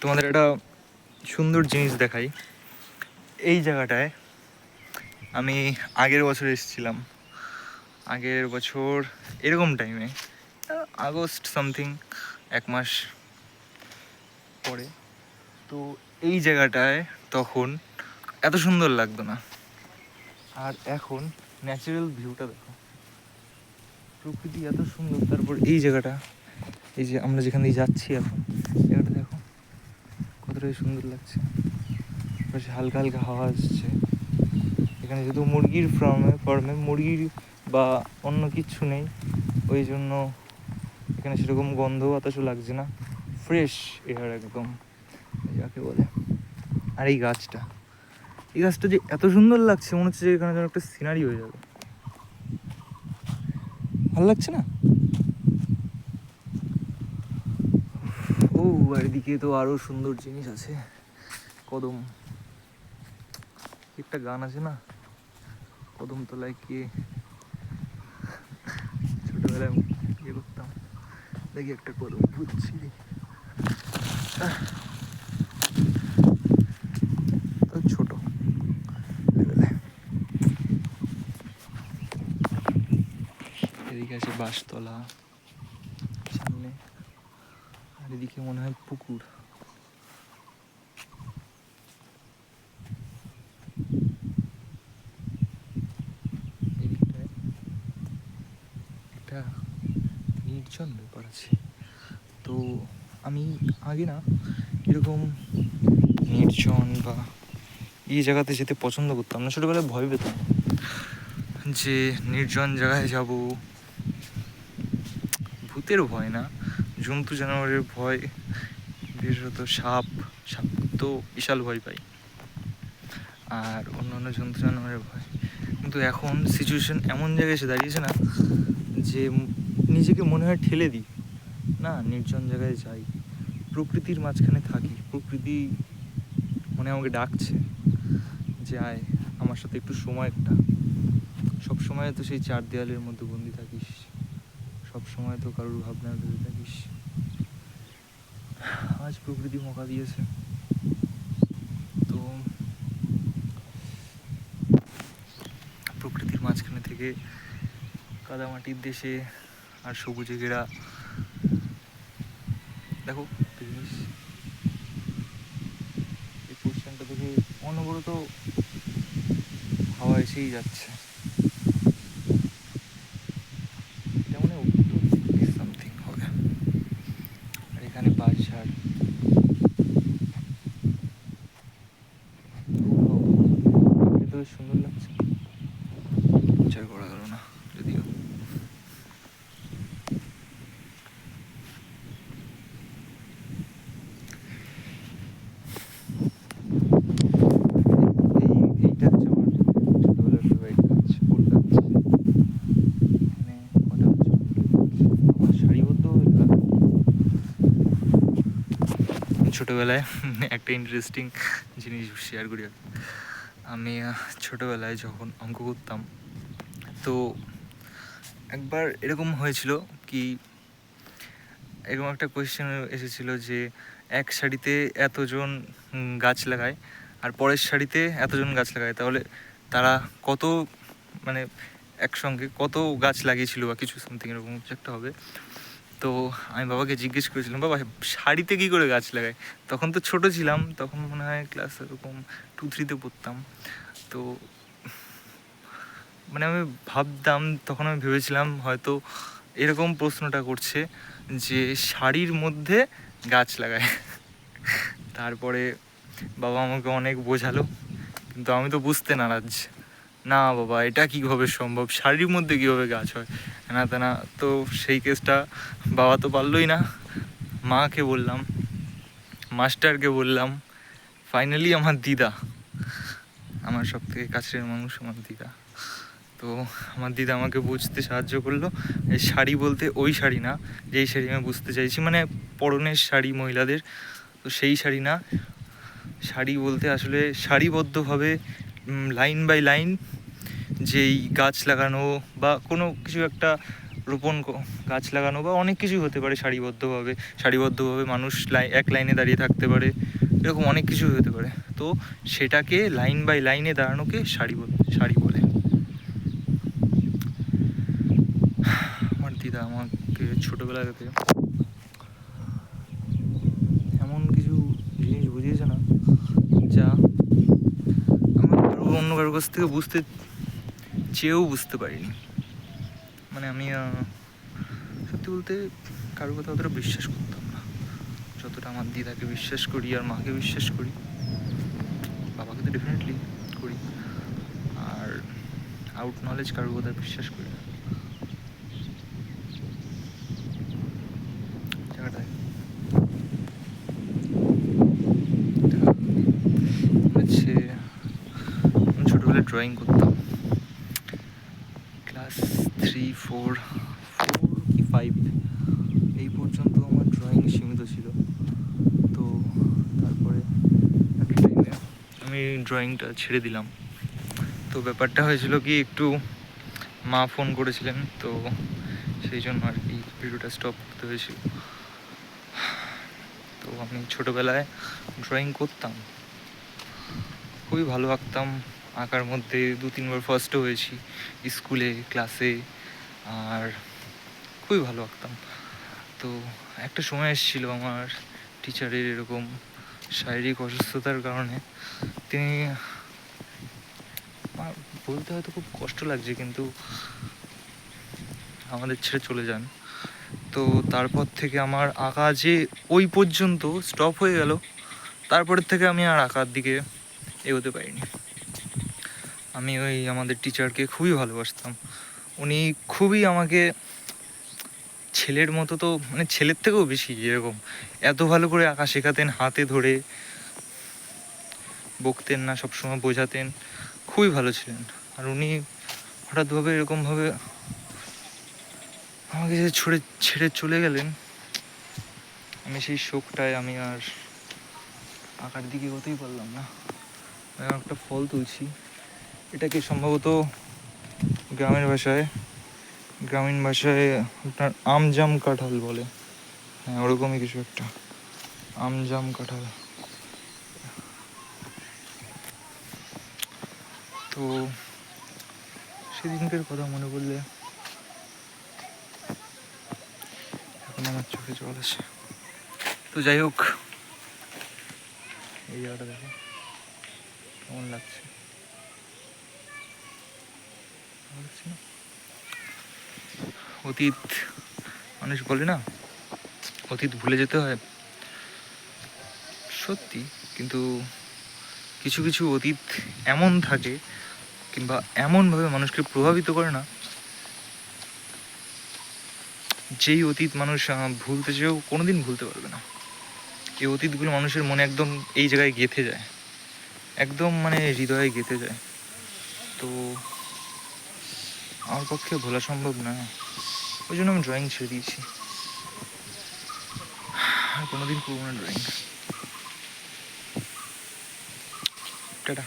তোমাদের একটা সুন্দর জিনিস দেখাই। এই জায়গাটায় আমি আগের বছর এসেছিলাম, আগের বছর এরকম টাইমে, আগস্ট সামথিং, 1 মাস পরে। তো এই জায়গাটায় তখন এত সুন্দর লাগতো না, আর এখন ন্যাচারাল ভিউটা দেখো, প্রকৃতি এত সুন্দর। তারপর এই জায়গাটা, এই যে আমরা যেখান দিয়ে যাচ্ছি এখন, জায়গাটা দেখো কতটাই সুন্দর লাগছে। পাশে হালকা হালকা হাওয়া আসছে। এখানে যেহেতু মুরগির ফার্মে মুরগির বা অন্য কিচ্ছু নেই, ওই জন্য এখানে সেরকম গন্ধ বাতাসও লাগছে না, ফ্রেশ এয়ার একদম যাকে বলে। আর এই গাছটা যে এত সুন্দর লাগছে, মনে হচ্ছে যে এখানে যেন একটা সিনারি হয়ে যাবে। ভালো লাগছে না? ও, আর এদিকে তো আরো সুন্দর জিনিস আছে, কদম। একটা গান আছে না, কদম তলায় কে, ছোটবেলায় ইয়ে করতাম, দেখি একটা কদম বুঝছি তো ছোট লেভেলে। এদিকে আছে বাঁশতলা সামনে, আর এদিকে মনে হয় পুকুর। এদিকটায় একটা নির্জন ব্যাপার আছে। তো আমি আগে না এরকম নির্জন বা এই জায়গাতে যেতে পছন্দ করতাম না, ছোটোবেলায় ভয় পেতাম যে নির্জন জায়গায় যাব। ভূতের ভয় না, জন্তু জানোয়ারের ভয়, বিশেষত সাপ তো বিশাল ভয় পাই, আর অন্য অন্য জন্তু জানোয়ারের ভয়। কিন্তু এখন সিচুয়েশন এমন জায়গায় এসে দাঁড়িয়েছে না যে নিজেকে মনে হয় ঠেলে দিই, না নির্জন জায়গায় যাই, প্রকৃতির মাঝখানে থাকি, প্রকৃতি মনে আমাকে ডাকছে যে আয় আমার সাথে একটু সময় একটা। সব সময় তো সেই চার দেওয়ালের মধ্যে বন্দি থাকিস, সব সময় তো কারোর ভাবনা ভেবে থাকিস। আজ প্রকৃতি মৌকা দিয়েছে, তো প্রকৃতির মাঝখানে থেকে কাদামাটির দেশে আর সবুজে ঘেরা দেখো জিনিস, এই পোস্টারটা থেকে অনবরত হাওয়া এসেই যাচ্ছে, এটা মানে উত্তর দিকে সামথিং হবে। আর এখানে বাঁশঝাড়, এটা বেশ সুন্দর লাগছে, বিচার করা গেল না যদিও। এইটা হচ্ছে আমার ছোটবেলার ফেভারিট গাছ, ফুল গাছ। এখানে কটা গাছ আমার সারিবদ্ধ হয়ে লাগা। ছোটোবেলায় একটা ইন্টারেস্টিং জিনিস শেয়ার করি। আমি ছোটোবেলায় যখন অঙ্ক করতাম, তো একবার এরকম হয়েছিল কি, এরকম একটা কোয়েশ্চেন এসেছিলো যে এক সারিতে এতজন গাছ লাগায় আর পরের সারিতে এতজন গাছ লাগায়, তাহলে তারা কত মানে একসঙ্গে কত গাছ লাগিয়েছিল বা কিছু সামথিং এরকম কিছু একটা হবে। তো আমি বাবাকে জিজ্ঞেস করেছিলাম, বাবা শাড়িতে কী করে গাছ লাগায়? তখন তো ছোট ছিলাম, তখন মনে হয় ক্লাস এরকম 2-3-তে পড়তাম। তো মানে আমি ভাবতাম, তখন আমি ভেবেছিলাম হয়তো এরকম প্রশ্নটা করছে যে শাড়ির মধ্যে গাছ লাগায়। তারপরে বাবা আমাকে অনেক বোঝালো, কিন্তু আমি তো বুঝতে নারাজ। না বাবা, এটা কীভাবে সম্ভব, শাড়ির মধ্যে কীভাবে গাছ হয়, না তা না। তো সেই কেসটা বাবা তো পারলই না, মাকে বললাম, মাস্টারকে বললাম, ফাইনালি আমার দিদা, আমার সব থেকে কাছের মানুষ আমার দিদা, তো আমার দিদা আমাকে বুঝতে সাহায্য করলো। এই শাড়ি বলতে ওই শাড়ি না যেই শাড়ি আমি বুঝতে চাইছি, মানে পরনের শাড়ি মহিলাদের, তো সেই শাড়ি না। শাড়ি বলতে আসলে সারিবদ্ধভাবে লাইন বাই লাইন যেই গাছ লাগানো বা কোনো কিছু একটা গাছ লাগানো বা অনেক কিছুই হতে পারে। সারিবদ্ধভাবে মানুষ এক লাইনে দাঁড়িয়ে থাকতে পারে, এরকম অনেক কিছুই হতে পারে। তো সেটাকে লাইন বাই লাইনে দাঁড়ানোকে সারি বলে। আমার দিদা আমাকে ছোটোবেলাতে এমন কিছু জিনিস বুঝিয়েছে না, যা আমি অন্য কারোর কাছ থেকে বুঝতে চেয়েও বুঝতে পারিনি। মানে আমি সত্যি বলতে কারোর কথা অতটা বিশ্বাস করতাম না, যতটা আমার দিদাকে বিশ্বাস করি আর মাকে বিশ্বাস করি। বাবাকে তো ডেফিনেটলি করি, আর আউট নলেজ কারোর কথা বিশ্বাস করি না। জায়গাটায় হচ্ছে আমি ছোটোবেলায় ড্রয়িং করতাম। ক্লাস 3, 4 কি 5 এই পর্যন্ত আমার ড্রয়িং সীমিত ছিল। তো তারপরে একটা টাইমে আমি ড্রয়িংটা ছেড়ে দিলাম। তো ব্যাপারটা হয়েছিল কি, একটু মা ফোন করেছিলেন, তো সেই জন্য আর কি ভিডিওটা স্টপ করতে হয়েছিল। তো আমি ছোটোবেলায় ড্রয়িং করতাম, খুবই ভালো আঁকতাম। আঁকার মধ্যে 2-3 বার ফার্স্টও হয়েছি স্কুলে, ক্লাসে, আর খুবই ভালো আঁকতাম। তো একটা সময় এসেছিল আমার টিচারের এরকম শারীরিক অসুস্থতার কারণে তিনি, বলতে হয়তো খুব কষ্ট লাগছে, কিন্তু আমাদের ছেড়ে চলে যান। তো তারপর থেকে আমার আঁকা যে ওই পর্যন্ত স্টপ হয়ে গেল, তারপরের থেকে আমি আর আঁকার দিকে এগোতে পারিনি। আমি ওই আমাদের টিচারকে খুবই ভালোবাসতাম। উনি খুবই আমাকে ছেলের মতো, তো মানে ছেলের থেকেও বেশি, যেরকম এত ভালো করে আঁকা শেখাতেন, হাতে ধরে বকতেন না, সবসময় বোঝাতেন, খুবই ভালো ছিলেন। আর উনি হঠাৎভাবে এরকমভাবে আমাকে যে ছেড়ে চলে গেলেন, আমি সেই শোকটায় আমি আর আঁকার দিকে এগোতেই পারলাম না। আমি একটা ফল তুলছি, এটাকে সম্ভবত গ্রামীণ ভাষায় আপনার আমজাম কাঁঠাল বলে। হ্যাঁ, ওরকমই কিছু একটা, আমজাম কাঁঠাল। তো সেদিনকার কথা মনে পড়লে এখন আমার চোখে জল আসে। তো যাই হোক, এই জায়গাটা দেখো কেমন লাগছে, না? অতীত, মানুষ বলে না অতীত ভুলে যেতে হয়, সত্যি। কিন্তু কিছু কিছু অতীত এমন থাকে, কিংবা এমনভাবে মানুষকে প্রভাবিত করে না, যেই অতীত মানুষ ভুলতে চেয়েও কোনোদিন ভুলতে পারবে না। এই অতীতগুলো মানুষের মনে একদম এই জায়গায় গেঁথে যায়, একদম মানে হৃদয়ে গেঁথে যায়। তো আমার পক্ষে ভোলা সম্ভব না, ওই জন্য আমি ড্রয়িং ছেড়ে দিয়েছি, আর কোনোদিন করবো না ড্রয়িং। টাটা।